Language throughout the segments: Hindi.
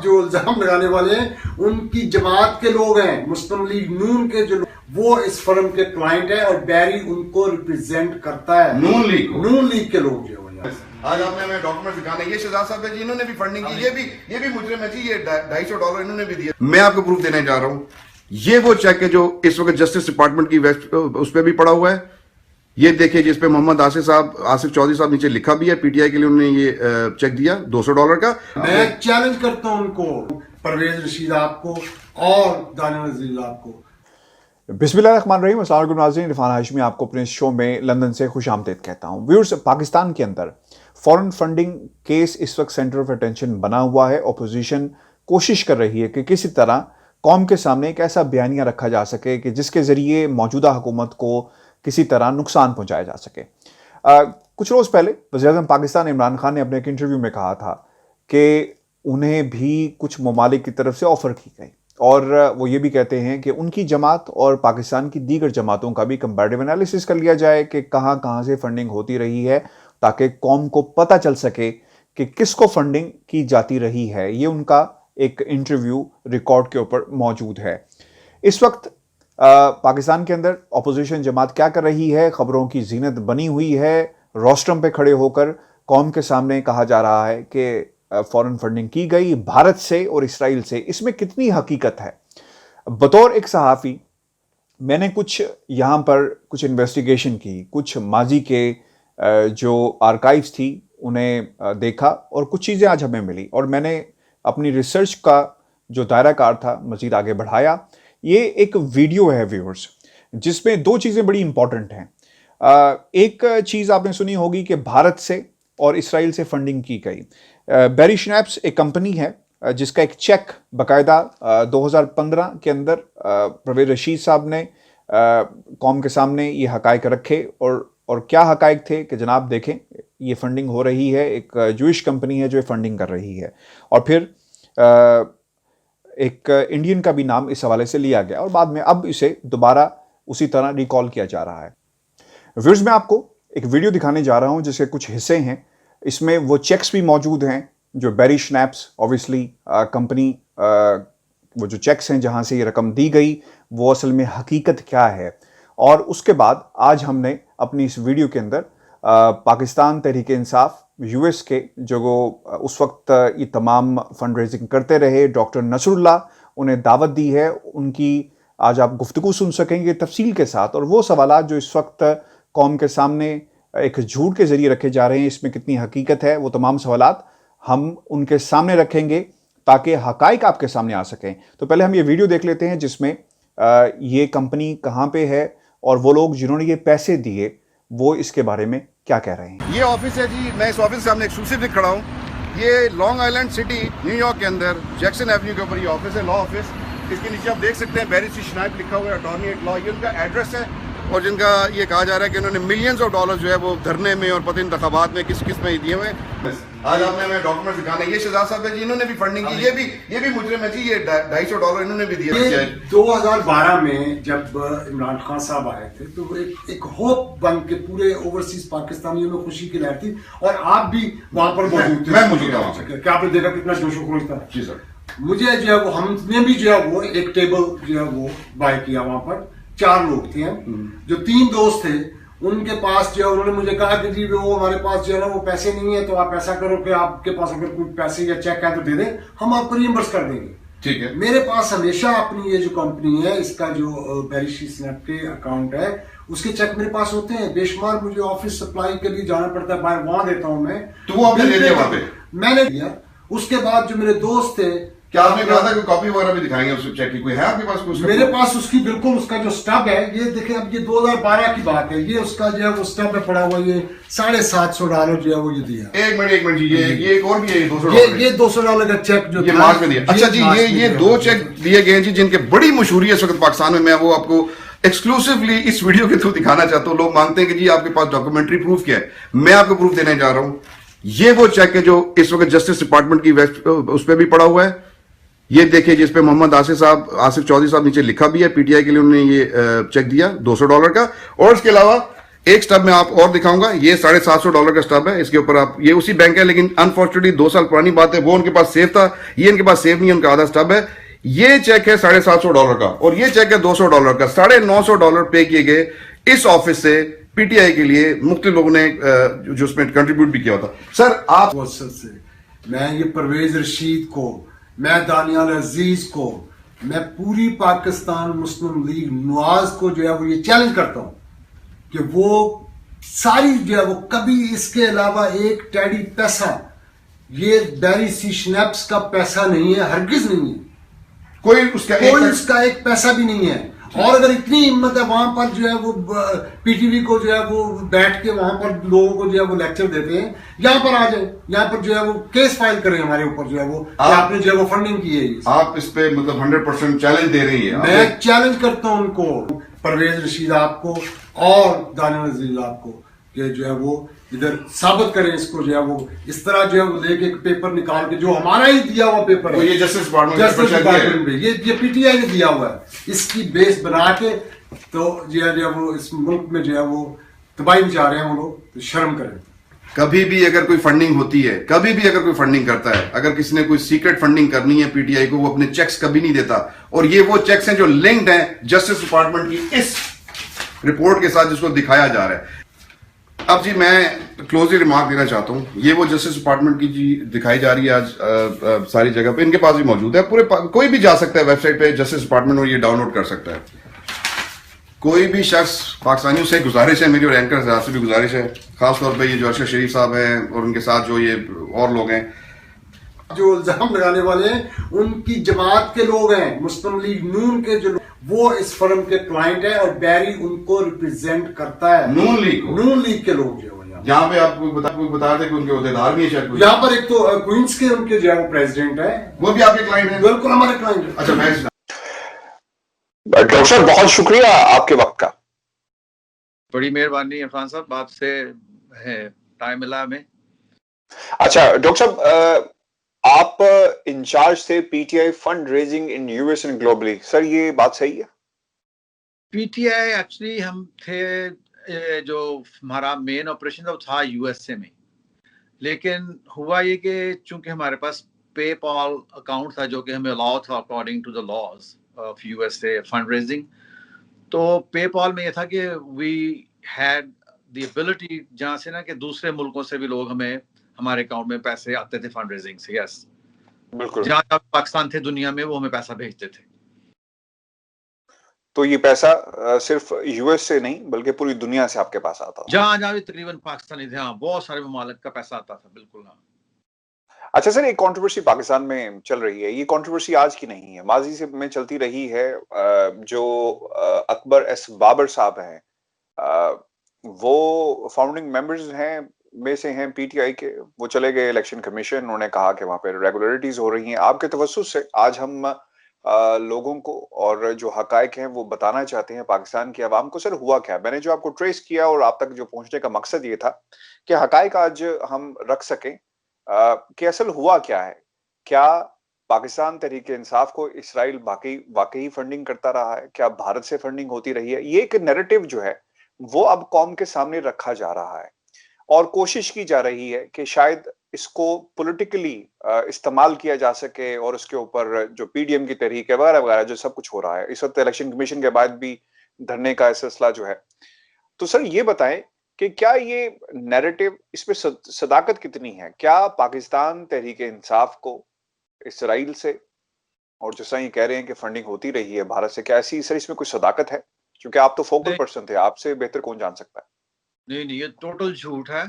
जो इल्जाम लगाने वाले हैं उनकी जमात के लोग हैं, मुस्लिम लीग नून के जो वो इस फर्म के क्लाइंट है और बैरी उनको रिप्रेजेंट करता है। नून लीग के लोग जो है। आज आपने हमें डॉक्यूमेंट दिखाने, ये शहजाद साहब है जी, इन्होंने भी फंडिंग की, ये भी मुजरिम है जी, ये $250 इन्होंने भी दिया। मैं आपको प्रूफ देने जा रहा हूँ, ये वो चेक है जो इस वक्त जस्टिस डिपार्टमेंट की उस पर भी पड़ा हुआ है। ये देखिए जिसपे मोहम्मद आसिफ चौधरी साहब नीचे लिखा भी है, पीटीआई के लिए उन्होंने ये चेक दिया $200 का। मैं चैलेंज करता हूं उनको, परवेज रशीद आपको और दानिया नजीर आपको। बिस्मिल्लाहिर्रहमानिर्रहीम, अस्सलाम वालेकुम नाज़रीन, इरफान हाशमी आपको अपने शो में लंदन से खुशामदीद कहता हूं। व्यूअर्स, पाकिस्तान के अंदर फॉरेन फंडिंग केस इस वक्त सेंटर ऑफ अटेंशन बना हुआ है। अपोजिशन कोशिश कर रही है कि किसी तरह कौम के सामने एक ऐसा बयानिया रखा जा सके कि जिसके ज़रिए मौजूदा हुकूमत को किसी तरह नुकसान पहुंचाया जा सके। कुछ रोज़ पहले वज़ीर-ए-आज़म पाकिस्तान इमरान खान ने अपने एक इंटरव्यू में कहा था कि उन्हें भी कुछ ममालिक की तरफ से ऑफ़र की गई और वो ये भी कहते हैं कि उनकी जमात और पाकिस्तान की दीगर जमातों का भी कंपैरेटिव एनालिसिस कर लिया जाए कि कहाँ कहाँ से फंडिंग होती रही है, ताकि कौम को पता चल सके कि किसको फंडिंग की जाती रही है। ये उनका एक इंटरव्यू रिकॉर्ड के ऊपर मौजूद है। इस वक्त पाकिस्तान के अंदर अपोजिशन जमात क्या कर रही है, खबरों की जीनत बनी हुई है। रोस्ट्रम पे खड़े होकर कौम के सामने कहा जा रहा है कि फॉरेन फंडिंग की गई भारत से और इसराइल से। इसमें कितनी हकीकत है? बतौर एक सहाफ़ी मैंने कुछ यहाँ पर कुछ इन्वेस्टिगेशन की, कुछ माजी के जो आर्काइव्स थी उन्हें देखा और कुछ चीज़ें आज हमें मिली और मैंने अपनी रिसर्च का जो दायरा कार था मज़ीद आगे बढ़ाया। ये एक वीडियो है व्यूअर्स, जिसमें दो चीज़ें बड़ी इंपॉर्टेंट हैं। एक चीज़ आपने सुनी होगी कि भारत से और इसराइल से फंडिंग की गई। बैरी स्नैप्स एक कंपनी है जिसका एक चेक बाकायदा 2015 के अंदर परवेज रशीद साहब ने कौम के सामने ये हकायक रखे और क्या हकायक थे कि जनाब देखें ये फंडिंग हो रही है, एक जूइश कंपनी है जो फंडिंग कर रही है। और फिर एक इंडियन का भी नाम इस हवाले से लिया गया और बाद में अब इसे दोबारा उसी तरह रिकॉल किया जा रहा है। व्यूअर्स, मैं आपको एक वीडियो दिखाने जा रहा हूं जिसके कुछ हिस्से हैं। इसमें वो चेक्स भी मौजूद हैं जो बैरी स्नैप्स ऑब्वियसली कंपनी, वो जो चेक्स हैं जहां से ये रकम दी गई वो असल में हकीकत क्या है। और उसके बाद आज हमने अपनी इस वीडियो के अंदर पाकिस्तान तहरीक-ए-इंसाफ यूएस के जो उस वक्त ये तमाम फंड रेजिंग करते रहे डॉक्टर नसरुल्लाह, उन्हें दावत दी है। उनकी आज आप गुफ्तगू सुन सकेंगे तफसील के साथ और वो सवालात जो इस वक्त कौम के सामने एक झूठ के ज़रिए रखे जा रहे हैं, इसमें कितनी हकीकत है, वो तमाम सवालात हम उनके सामने रखेंगे ताकि हकाइक आपके सामने आ सकें। तो पहले हम ये वीडियो देख लेते हैं जिसमें ये कंपनी कहाँ पे है और वो लोग जिन्होंने ये पैसे दिए वो इसके बारे में क्या कह रहे हैं। ये ऑफिस है जी, मैं इस ऑफिस के सामने एक्सक्लूसिवली खड़ा हूँ। ये लॉन्ग आइलैंड सिटी न्यूयॉर्क के अंदर जैक्सन एवेन्यू के ऊपर ये ऑफिस है, लॉ ऑफिस। इसके नीचे आप देख सकते हैं बैरी स्नैप लिखा हुआ है, अटॉर्नी एट लॉ, ये उनका एड्रेस है। और जिनका ये कहा जा रहा है कि उन्होंने मिलियंस ऑफ डॉलर जो है वो धरने में और पता इंतखाबात में किस में दिए हुए हैं। आज आपने हमें डॉक्यूमेंट दिखाने, ये शहजाद साहब है जी, इन्होंने भी फंडिंग की, ये भी मुजरिम है जी, ये $250 इन्होंने भी दिया। 2012 में जब इमरान खान साहब आए थे तो एक होप बन के पूरे ओवरसीज पाकिस्तानियों में खुशी की लहर थी और आप भी वहां पर मौजूद थे। मैं मौजूद था। क्या आपने देखा कितना जोशो खरोश था? जी सर। मुझे जो है वो हमने भी जो है वो एक टेबल जो है वो बाय किया। वहां पर 4 लोग थे जो 3 दोस्त थे। उनके पास जो है उन्होंने मुझे कहा कि जी वो हमारे पास जो है ना वो पैसे नहीं है, तो आप ऐसा करो कि आपके पास अगर कोई पैसे या चेक है तो दे दें, हम आपको रिइंबर्स कर देंगे। ठीक है। मेरे पास हमेशा अपनी ये जो कंपनी है इसका जो बैरी स्नैप के अकाउंट है उसके चेक मेरे पास होते हैं बेशुमार। मुझे ऑफिस सप्लाई के लिए जाना पड़ता है बाहर, वहां देता हूं मैं। तो वो आपने दे दिया वहां पे? मैंने दिया। उसके बाद जो मेरे दोस्त थे, क्या आपने कहा था कि कॉपी वगैरह भी दिखाएंगे उस चेक की? कोई है आपके पास कुछ? मेरे पास उसकी बिल्कुल उसका जो स्टब है, ये देखें, अब ये 2012 की बात है, ये उसका जो है वो स्टब में पड़ा हुआ, ये $750 जो है वो ये दिया। एक मिनट जी, ये एक और भी है, $200। ये $200 का चेक जो ये मार्च में दिया। अच्छा जी, ये 2 चेक दिए गए जी जिनके बड़ी मशहूरी है इस वक्त पाकिस्तान में। मैं वो आपको एक्सक्लूसिवली इस वीडियो के थ्रू दिखाना चाहता हूँ। लोग मांगते हैं कि जी आपके पास डॉक्यूमेंट्री प्रूफ क्या है, मैं आपको प्रूफ देने जा रहा हूँ। ये वो चेक है जो इस वक्त जस्टिस डिपार्टमेंट की उस पर भी पड़ा हुआ है। ये देखिए जिसपे मोहम्मद आसिफ चौधरी साहब नीचे लिखा भी है, पीटीआई के लिए उन्होंने ये चेक दिया $200 का। और इसके अलावा एक स्टब में आप और दिखाऊंगा, ये $750 का स्टब है, इसके ऊपर आप, ये उसी बैंक है लेकिन अनफॉर्चुनेटली 2 साल पुरानी बात है, वो उनके पास सेव था, ये इनके पास सेव नहीं है, उनका आधा स्टब है। ये चेक है $750 का और ये चेक है $200 का। $950 पे किए गए इस ऑफिस से पीटीआई के लिए। मुख्तलिफ लोगों ने जो उसमें कंट्रीब्यूट भी किया था। सर आप वसत से मैं ये परवेज रशीद को, मैं दानियाल अजीज को, मैं पूरी पाकिस्तान मुस्लिम लीग नवाज को जो है वो ये चैलेंज करता हूं कि वो सारी जो है वो कभी इसके अलावा एक टेडी पैसा, ये बैरी सी स्नैप्स का पैसा नहीं है, हरगिज नहीं है, कोई उसका एक पैसा भी नहीं है। और अगर इतनी हिम्मत है वहां पर जो है वो पीटीवी को जो है वो बैठ के वहां पर लोगों को जो है वो लेक्चर देते हैं, यहाँ पर आ जाए, यहाँ पर जो है वो केस फाइल करें हमारे ऊपर जो है वो आपने जो है वो फंडिंग की है। आप इस पे मतलब 100% चैलेंज दे रही है। मैं चैलेंज करता हूं उनको, परवेज रशीद आपको और दानियाल अजीज आपको, कि जो है वो इधर साबित करें इसको, जो है वो इस तरह जो है वो लेके एक पेपर निकाल के, जो हमारा ही दिया हुआ पेपर है, ये जस्टिस डिपार्टमेंट में ये पीटीआई ने दिया हुआ है, इसकी बेस बना के तो जो है वो इस मुल्क में जो है वो तबाही मचा रहे हैं वो लोग, तो शर्म करें। कभी भी अगर कोई फंडिंग होती है, कभी भी अगर कोई फंडिंग करता है, अगर किसी ने कोई सीक्रेट फंडिंग करनी है पीटीआई को, वो अपने चेक्स कभी नहीं देता। और ये वो चेक्स हैं जो लिंक्ड हैं जस्टिस डिपार्टमेंट की इस रिपोर्ट के साथ, जिसको दिखाया जा रहा है। अब जी मैं क्लोजली रिमार्क देना चाहता हूं, ये वो जस्टिस डिपार्टमेंट की जी दिखाई जा रही है आज सारी जगह पे, इनके पास भी मौजूद है, पूरे कोई भी जा सकता है वेबसाइट पे जस्टिस डिपार्टमेंट और ये डाउनलोड कर सकता है। कोई भी शख्स, पाकिस्तानियों से गुजारिश है, मेरी और एंकर से भी गुजारिश है, खासतौर पर ये जो अरशद शरीफ साहब हैं और उनके साथ जो ये और लोग हैं जो इल्जाम लगाने वाले हैं, उनकी जमात के लोग हैं, मुस्लिम लीग नून के जो वो इस फर्म के क्लाइंट है और बैरी उनको रिप्रेजेंट करता है, नून लीग के लोग जो है यहाँ पे आपको बता दें कि उनके अहदेदार भी है शायद, यहाँ पर एक तो क्वींस के उनके जो है वो प्रेसिडेंट है, वो भी आपके क्लाइंट है? बिल्कुल हमारे क्लाइंट है। अच्छा, मैं डॉक्टर साहब बहुत शुक्रिया आपके वक्त का। बड़ी मेहरबानी इरफान साहब, आपसे है टाइम मिला हमें। अच्छा डॉक्टर साहब, आप इंचार्ज थे PTI fund raising in US and globally, sir ये बात सही है? पीटीआई एक्चुअली हम थे, जो हमारा मेन ऑपरेशन था यूएसए में, लेकिन हुआ ये कि चूंकि हमारे पास पेपॉल अकाउंट था जो कि हमें अलाउ था according to the laws of USA fund raising, तो पेपॉल में ये था कि वी हैड द एबिलिटी जहाँ से ना कि दूसरे मुल्कों से भी लोग हमें हमारे अकाउंट में पैसे आते थे फंड रेजिंग से। यस, बिल्कुल। जहाँ पाकिस्तान थे दुनिया में वो हमें पैसा भेजते थे। तो ये पैसा सिर्फ यूएस से नहीं बल्कि पूरी दुनिया से आपके पास आता था? जहाँ जहाँ भी तकरीबन पाकिस्तानी थे, हाँ, बहुत सारे ममालिक का पैसा आता था, बिल्कुल। हाँ। अच्छा सर, एक कंट्रोवर्सी पाकिस्तान में चल रही है, ये कंट्रोवर्सी आज की नहीं है, माजी से में चलती रही है। जो अकबर एस बाबर साहब हैं, वो फाउंडिंग मेंबर्स हैं में से हैं पीटीआई के, वो चले गए इलेक्शन कमीशन, उन्होंने कहा कि वहां पे रेगुलरिटीज हो रही हैं। आपके तवज्जुह से आज हम लोगों को और जो हकायक हैं वो बताना चाहते हैं पाकिस्तान की आवाम को। सर हुआ क्या? मैंने जो आपको ट्रेस किया और आप तक जो पहुंचने का मकसद ये था कि हकायक आज हम रख सकें कि असल हुआ क्या है। क्या पाकिस्तान तहरीक इंसाफ को इसराइल वाकई फंडिंग करता रहा है? क्या भारत से फंडिंग होती रही है? ये एक नैरेटिव जो है वो अब कौम के सामने रखा जा रहा है और कोशिश की जा रही है कि शायद इसको पॉलिटिकली इस्तेमाल किया जा सके और उसके ऊपर जो पीडीएम की तहरीक है वगैरह वगैरह जो सब कुछ हो रहा है इस वक्त इलेक्शन कमीशन के बाद भी धरने का सिलसिला जो है। तो सर ये बताएं कि क्या ये नैरेटिव, इसमें सदाकत कितनी है? क्या पाकिस्तान तहरीक इंसाफ को इसराइल से और जो सही कह रहे हैं कि फंडिंग होती रही है भारत से, क्या ऐसी सर इसमें कोई सदाकत है? क्योंकि आप तो फोकल पर्सन थे, आपसे बेहतर कौन जान सकता है। नहीं, ये टोटल झूठ है।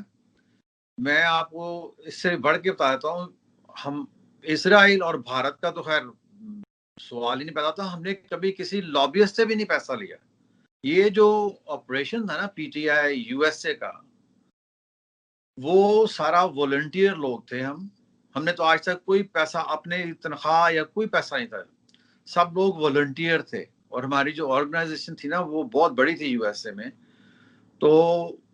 मैं आपको इससे बढ़ के बता देता हूँ, हम इसराइल और भारत का तो खैर सवाल ही नहीं पैदा था, हमने कभी किसी लॉबियस्ट से भी नहीं पैसा लिया। ये जो ऑपरेशन था ना पीटीआई यूएसए का, वो सारा वॉलंटियर लोग थे। हमने तो आज तक कोई पैसा, अपने तनख्वाह या कोई पैसा नहीं था, सब लोग वॉलंटियर थे। और हमारी जो ऑर्गेनाइजेशन थी ना वो बहुत बड़ी थी यूएसए में, तो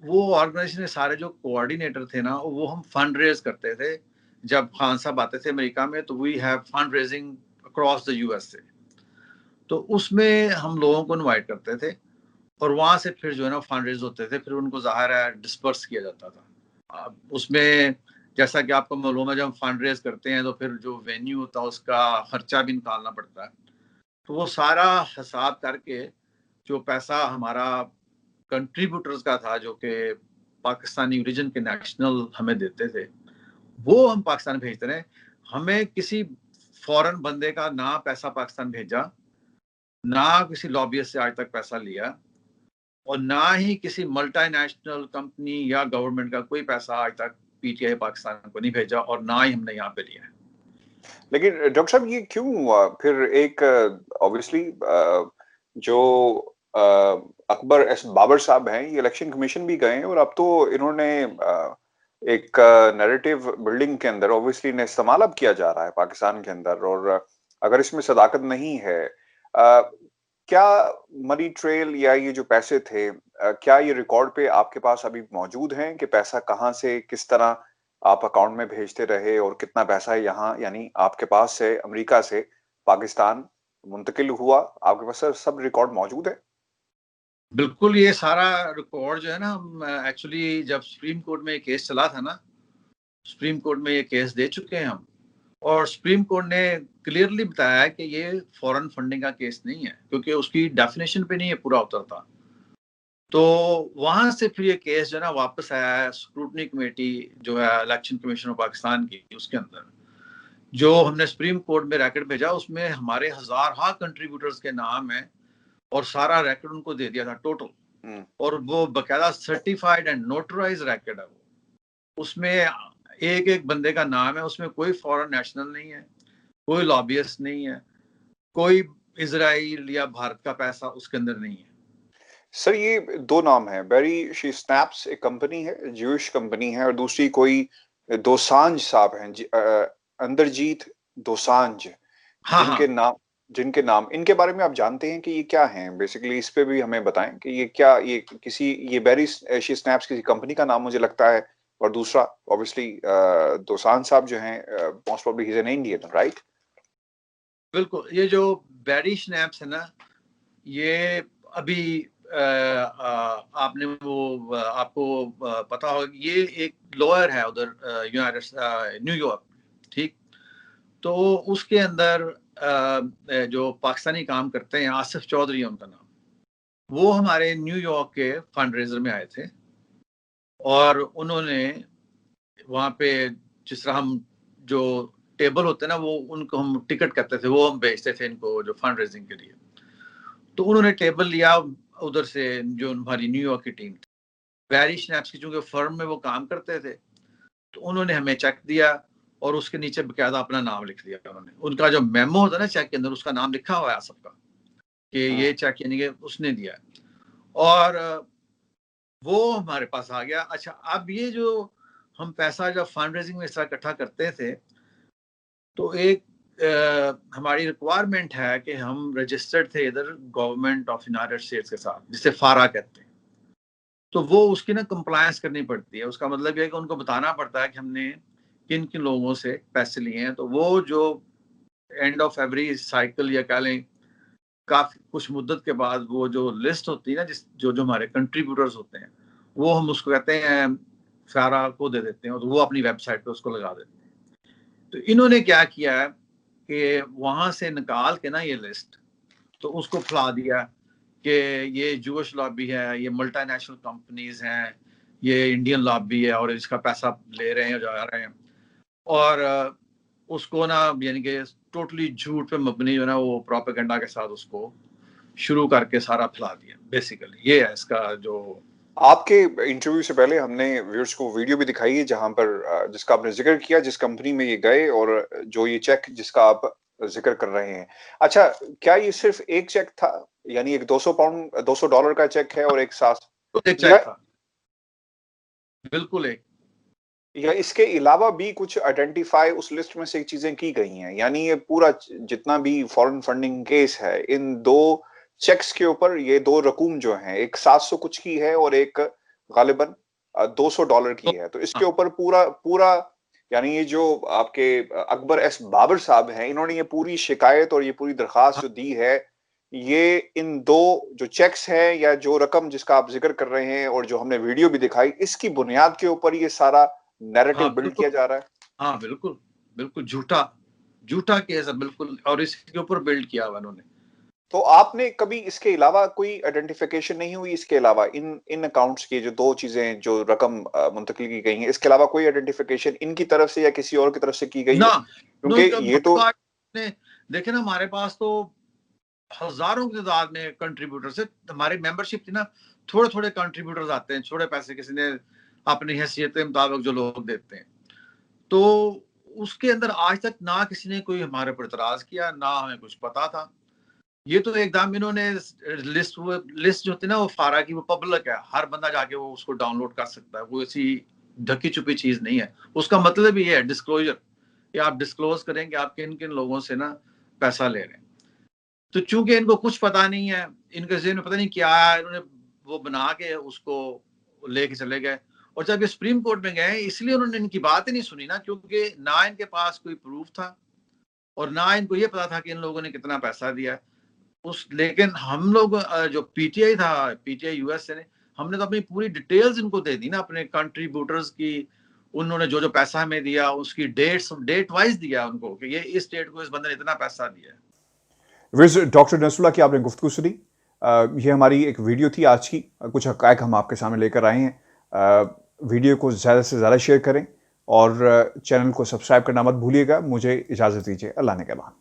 वो ऑर्गेनाइजेशन के सारे जो कोऑर्डिनेटर थे ना वो हम फंड रेज करते थे। जब खान साहब आते थे अमेरिका में तो we have fund raising across the USA, तो उसमें हम लोगों को इनवाइट करते थे और वहां से फिर जो है ना फंड रेज होते थे, फिर उनको ज़ाहिर है डिस्पर्स किया जाता था। अब उसमें जैसा कि आपको मालूम है, जब हम फंड रेज करते हैं तो फिर जो वेन्यू होता है उसका खर्चा भी निकालना पड़ता है। तो वो सारा हिसाब करके जो पैसा हमारा कंट्रीब्यूटर्स का था, जो कि पाकिस्तानी ओरिजिन के नेशनल हमें देते थे, वो हम पाकिस्तान भेजते रहे। हमें किसी फॉरेन बंदे का ना पैसा पाकिस्तान भेजा, ना किसी लॉबियस्ट से आज तक पैसा लिया, और ना ही किसी मल्टीनेशनल कंपनी या गवर्नमेंट का कोई पैसा आज तक पीटीआई पाकिस्तान को नहीं भेजा, और ना ही हमने यहाँ पे लिया है। लेकिन डॉक्टर साहब ये क्यों हुआ फिर? एक ऑब्वियसली जो अकबर एस बाबर साहब हैं, ये इलेक्शन कमीशन भी गए और अब तो इन्होंने एक नैरेटिव बिल्डिंग के अंदर ऑब्वियसली ने इस्तेमाल अब किया जा रहा है पाकिस्तान के अंदर, और अगर इसमें सदाकत नहीं है, क्या मनी ट्रेल या ये जो पैसे थे, क्या ये रिकॉर्ड पे आपके पास अभी मौजूद हैं कि पैसा कहाँ से किस तरह आप अकाउंट में भेजते रहे और कितना पैसा है यहाँ, यानी आपके पास से अमेरिका से पाकिस्तान मुंतकिल हुआ? आपके पास सब रिकॉर्ड मौजूद है? बिल्कुल, ये सारा रिकॉर्ड जो है ना, हम एक्चुअली जब सुप्रीम कोर्ट में ये केस चला था ना, सुप्रीम कोर्ट में ये केस दे चुके हैं हम, और सुप्रीम कोर्ट ने क्लियरली बताया कि ये फॉरेन फंडिंग का केस नहीं है, क्योंकि उसकी डेफिनेशन पे नहीं है पूरा उतरता। तो वहां से फिर ये केस जो है ना वापस आया है स्क्रूटनी कमेटी जो है इलेक्शन कमीशन ऑफ पाकिस्तान की, उसके अंदर जो हमने सुप्रीम कोर्ट में रैकेट भेजा, उसमें हमारे हजार कंट्रीब्यूटर्स के नाम है और सारा रैकेट उनको दे दिया था टोटल, और वो बकायदा सर्टिफाइड एंड नोटराइज रैकेट है वो। उसमें एक एक बंदे का नाम है, उसमें कोई फॉरेन नेशनल नहीं है, कोई लॉबियस्ट नहीं है, कोई इजराइल या भारत का पैसा उसके अंदर नहीं है। सर ये दो नाम है, बेरी शी स्नैप्स एक कंपनी है, ज्यूइश कंपनी है, और दूसरी कोई दोसांझ साहब हैं, अंदरजीत दोसांझ, हाँ हाँ, जिनके नाम इनके बारे में आप जानते हैं कि ये क्या हैं? बेसिकली इस पे भी हमें बताएं कि ये क्या, ये किसी, ये बेरी शी स्नैप्स किसी कंपनी का नाम मुझे लगता है, और दूसरा ऑब्वियसली दोसांझ साहब जो हैं most probably he is an Indian, right? बिल्कुल। ये जो बैरी स्नैप्स है ना, ये अभी आपने वो आपको पता होगा, ये एक लॉयर है उधर न्यूयॉर्क, ठीक। तो उसके अंदर जो पाकिस्तानी काम करते हैं, आसिफ चौधरी है उनका नाम, वो हमारे न्यूयॉर्क के फंड रेजर में आए थे, और उन्होंने वहाँ पे जिस तरह हम जो टेबल होते हैं ना, वो उनको हम टिकट करते थे, वो हम बेचते थे इनको जो फंड रेजिंग के लिए। तो उन्होंने टेबल लिया उधर से, जो हमारी न्यूयॉर्क की टीम थी, बैरी स्नैप्स की चूंकि फर्म में वो काम करते थे, तो उन्होंने हमें चेक दिया और उसके नीचे बकायदा अपना नाम लिख दिया उन्होंने। उनका जो मेमो होता है ना चेक के अंदर, उसका नाम लिखा हुआ है सबका कि ये चेक यानी कि उसने दिया है, और वो हमारे पास आ गया। अच्छा, अब ये जो हम पैसा जब फंड रेजिंग में इस तरह इकट्ठा करते थे, तो एक हमारी रिक्वायरमेंट है कि हम रजिस्टर्ड थे इधर गवर्नमेंट ऑफ यूनाइटेड स्टेट्स के साथ, जिसे फारा कहते हैं। तो वो उसकी ना कंप्लायंस करनी पड़ती है। उसका मतलब ये है कि उनको बताना पड़ता है कि हमने किन किन लोगों से पैसे लिए हैं। तो वो जो एंड ऑफ एवरी साइकिल या कह लें काफी कुछ मुद्दत के बाद वो जो लिस्ट होती है ना, जो जो हमारे कंट्रीब्यूटर्स होते हैं, वो हम उसको कहते हैं फारा को दे देते हैं, और वो अपनी वेबसाइट पे उसको लगा देते हैं। तो इन्होंने क्या किया है कि वहां से निकाल के ना ये लिस्ट, तो उसको फैला दिया कि ये जूश लॉबी है, ये मल्टीनेशनल कंपनीज हैं, ये इंडियन लॉबी है, और इसका पैसा ले रहे हैं, जा रहे हैं, और उसको ना यानी कि टोटली झूठ पे मबनी जो ना वो प्रोपेगेंडा के साथ उसको शुरू करके सारा फैला दिया। बेसिकली ये है इसका जो। आपके इंटरव्यू से पहले हमने व्यूअर्स को वीडियो भी दिखाई है जहां पर जिसका आपने जिक्र किया, जिस कंपनी में ये गए और जो ये चेक जिसका आप जिक्र कर रहे हैं। अच्छा, क्या ये सिर्फ एक चेक था, यानी एक $200 का चेक है और एक चेक था? बिल्कुल एक, या इसके अलावा भी कुछ आइडेंटिफाई उस लिस्ट में से चीजें की गई हैं? यानी ये पूरा जितना भी फॉरेन फंडिंग केस है, इन दो चेक्स के ऊपर ये दो रकूम जो हैं, एक 700 कुछ की है और एक गालिबन $200 की है, तो इसके ऊपर पूरा यानी ये जो आपके अकबर एस बाबर साहब हैं, इन्होंने ये पूरी शिकायत और ये पूरी दरखास्त जो दी है, ये इन दो जो चेक्स हैं या जो रकम जिसका आप जिक्र कर रहे हैं और जो हमने वीडियो भी दिखाई, इसकी बुनियाद के ऊपर ये सारा नैरेटिव हाँ बिल्ड बिल्कुल, किया जा रहा है? हाँ बिल्कुल, बिल्कुल झूठा झूठा केस है बिल्कुल, और इसके ऊपर बिल्ड किया हुआ इन्होंने। तो आपने कभी इसके अलावा कोई आइडेंटिफिकेशन नहीं हुई, इसके अलावा इन इन अकाउंट्स की जो दो चीजें जो रकम मुंतकिल की गई हैं, इसके अलावा कोई आइडेंटिफिकेशन इनकी तरफ से या किसी और की तरफ से की गई ना, है? नो क्योंकि ये तो देखे ना, हमारे पास तो हजारों की तादाद में कंट्रीब्यूटर्स है। हमारी मेंबरशिप थी ना, थोड़े थोड़े कंट्रीब्यूटर्स आते हैं, छोटे पैसे किसी ने अपनी हैसियत के मुताबिक जो लोग देते हैं, तो उसके अंदर आज तक ना किसी ने कोई हमारे पर इतराज किया, ना हमें कुछ पता था। ये तो एकदम इन्होंने लिस्ट जो होती है ना वो फारा की, वो पब्लिक है, हर बंदा जाके वो उसको डाउनलोड कर सकता है, वो ऐसी ढकी छुपी चीज नहीं है। उसका मतलब ये है डिस्क्लोजर, कि आप डिस्क्लोज करें कि आप किन किन लोगों से ना पैसा ले रहे हैं। तो चूंकि इनको कुछ पता नहीं है, इनके ज़हन में पता नहीं क्या है, इन्होंने वो बना के उसको लेके चले गए। और जब ये सुप्रीम कोर्ट में गए, इसलिए उन्होंने इनकी बात ही नहीं सुनी ना, क्योंकि ना इनके पास कोई प्रूफ था और ना इनको ये पता था कि इन लोगों ने कितना पैसा दिया है। लेकिन हम लोग जो पीटीआई था, पीटीआई यूएसए ने, हमने तो अपनी पूरी डिटेल्स इनको दे दी ना, अपने कंट्रीब्यूटर्स की। उन्होंने जो जो पैसा हमें दिया उसकी डेट वाइज दिया उनको, कि ये इस डेट को इस बंदे ने इतना पैसा दिया है। डॉक्टर नसरुल्लाह की आपने गुफ्तगू सुनी। ये हमारी एक वीडियो थी आज की, कुछ हक़ाइक़ हम आपके सामने लेकर आए हैं। वीडियो को ज़्यादा से ज़्यादा शेयर करें और चैनल को सब्सक्राइब करना मत भूलिएगा। मुझे इजाज़त दीजिए, अल्लाह ने के बाद।